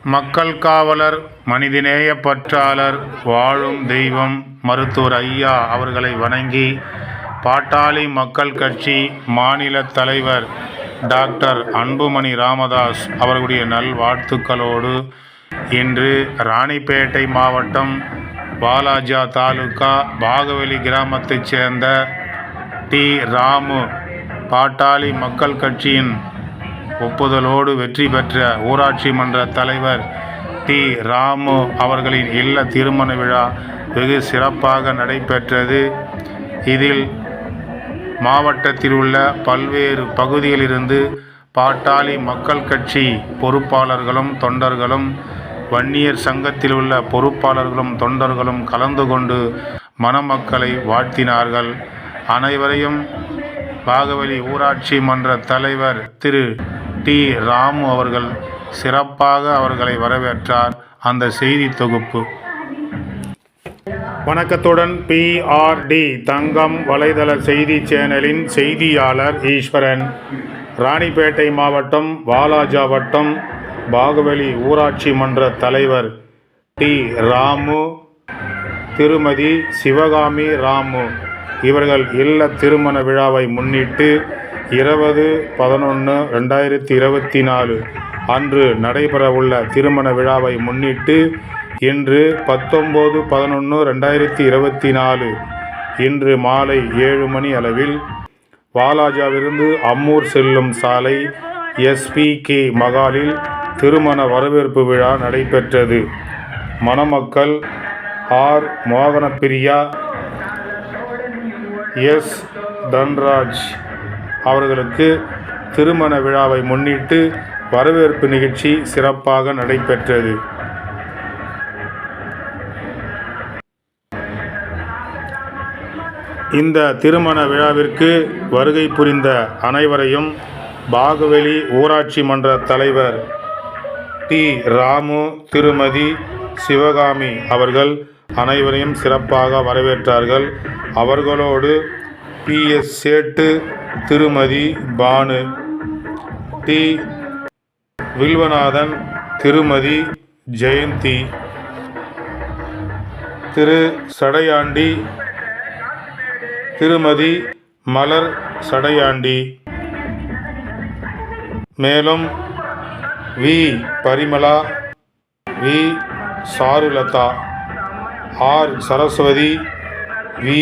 மக்கள் காவலர், மனிதநேய பற்றாளர், வாழும் தெய்வம் மருத்துவர் ஐயா அவர்களை வணங்கி, பாட்டாளி மக்கள் கட்சி மாநில தலைவர் டாக்டர் அன்புமணி ராமதாஸ் அவர்களுடைய நல்வாழ்த்துக்களோடு இன்று ராணிப்பேட்டை மாவட்டம் வாலாஜா தாலுகா பாகவெளி கிராமத்தைச் சேர்ந்த டி. ராமு பாட்டாளி மக்கள் கட்சியின் ஒப்புதலோடு வெற்றி பெற்ற ஊராட்சி மன்ற தலைவர் டி. ராமு அவர்களின் இல்ல திருமண விழா வெகு சிறப்பாக நடைபெற்றது. இதில் மாவட்டத்தில் உள்ள பல்வேறு பகுதிகளிலிருந்து பாட்டாளி மக்கள் கட்சி பொறுப்பாளர்களும் தொண்டர்களும், வன்னியர் சங்கத்தில் உள்ள பொறுப்பாளர்களும் தொண்டர்களும் கலந்து கொண்டு மணமக்களை வாழ்த்தினார்கள். அனைவரையும் பாகவெளி ஊராட்சி மன்ற தலைவர் திரு டி. ராமு அவர்கள் சிறப்பாக அவர்களை வரவேற்றார். அந்த செய்தி தொகுப்பு. வணக்கத்துடன் PRD தங்கம் வலைதள செய்தி சேனலின் செய்தியாளர் ஈஸ்வரன். ராணிப்பேட்டை மாவட்டம் வாலாஜா வட்டம் பாகவெளி ஊராட்சி மன்ற தலைவர் டி. ராமு, திருமதி சிவகாமி ராமு இவர்கள் இல்ல திருமண விழாவை முன்னிட்டு 20/11/2024 அன்று நடைபெறவுள்ள திருமண விழாவை முன்னிட்டு இன்று 19/11/2024 இன்று மாலை 7 மணி அளவில் வாலாஜாவிலிருந்து அம்மூர் செல்லும் சாலை SPK மகாலில் திருமண வரவேற்பு விழா நடைபெற்றது. மணமக்கள் R. மோகனப்பிரியா, S. தன்ராஜ் அவர்களுக்கு திருமண விழாவை முன்னிட்டு வரவேற்பு நிகழ்ச்சி சிறப்பாக நடைபெற்றது. இந்த திருமண விழாவிற்கு வருகை புரிந்த அனைவரையும் பாகவெளி ஊராட்சி மன்ற தலைவர் டி. ராமு, திருமதி சிவகாமி அவர்கள் அனைவரையும் சிறப்பாக வரவேற்றார்கள். அவர்களோடு PS சேட்டு, திருமதி பானு, டி. வில்வநாதன், திருமதி ஜெயந்தி, திரு சடையாண்டி, திருமதி மலர் சடையாண்டி, மேலும் V. Parimala, V. Charulatha, R. Saraswathi, V.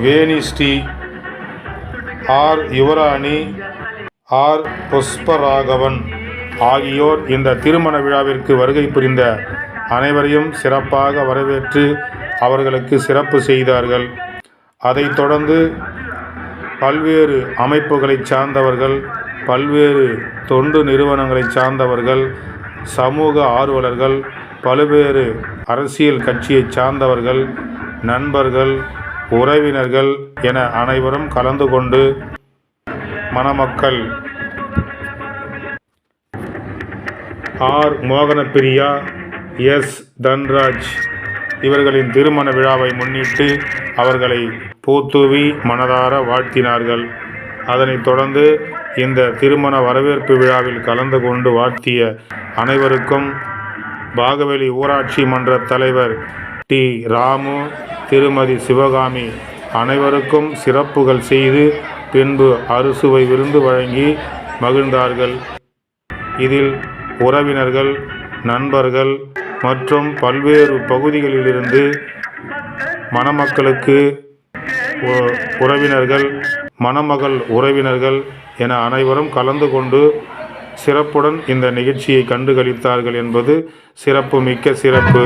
Venishree, R. Yuvarani, R. Pushparagavan ஆகியோர் இந்த திருமண விழாவிற்கு வருகை புரிந்த அனைவரையும் சிறப்பாக வரவேற்று அவர்களுக்கு சிறப்பு செய்தார்கள். அதைத் தொடர்ந்து பல்வேறு அமைப்புகளைச் சார்ந்தவர்கள், பல்வேறு தொண்டு நிறுவனங்களைச் சார்ந்தவர்கள், சமூக ஆர்வலர்கள், பல்வேறு அரசியல் கட்சியைச் சார்ந்தவர்கள், நண்பர்கள், உறவினர்கள் என அனைவரும் கலந்து கொண்டு மணமக்கள் R. மோகனப்பிரியா, S. தன்ராஜ் இவர்களின் திருமண விழாவை முன்னிட்டு அவர்களை பூத்தூவி மனதார வாழ்த்தினார்கள். அதனைத் தொடர்ந்து இந்த திருமண வரவேற்பு விழாவில் கலந்து கொண்டு வாழ்த்திய அனைவருக்கும் பாகவெளி ஊராட்சி மன்ற தலைவர் டி. ராமு, திருமதி சிவகாமி அனைவருக்கும் சிறப்புகள் செய்து பின்பு அறுசுவை விருந்து வழங்கி மகிழ்ந்தார்கள். இதில் உறவினர்கள், நண்பர்கள் மற்றும் பல்வேறு பகுதிகளிலிருந்து மணமக்களுக்கு உறவினர்கள், மணமகள் உறவினர்கள் என அனைவரும் கலந்து கொண்டு சிறப்புடன் இந்த நிகழ்ச்சியை கண்டுகளித்தார்கள் என்பது சிறப்பு மிக்க சிறப்பு.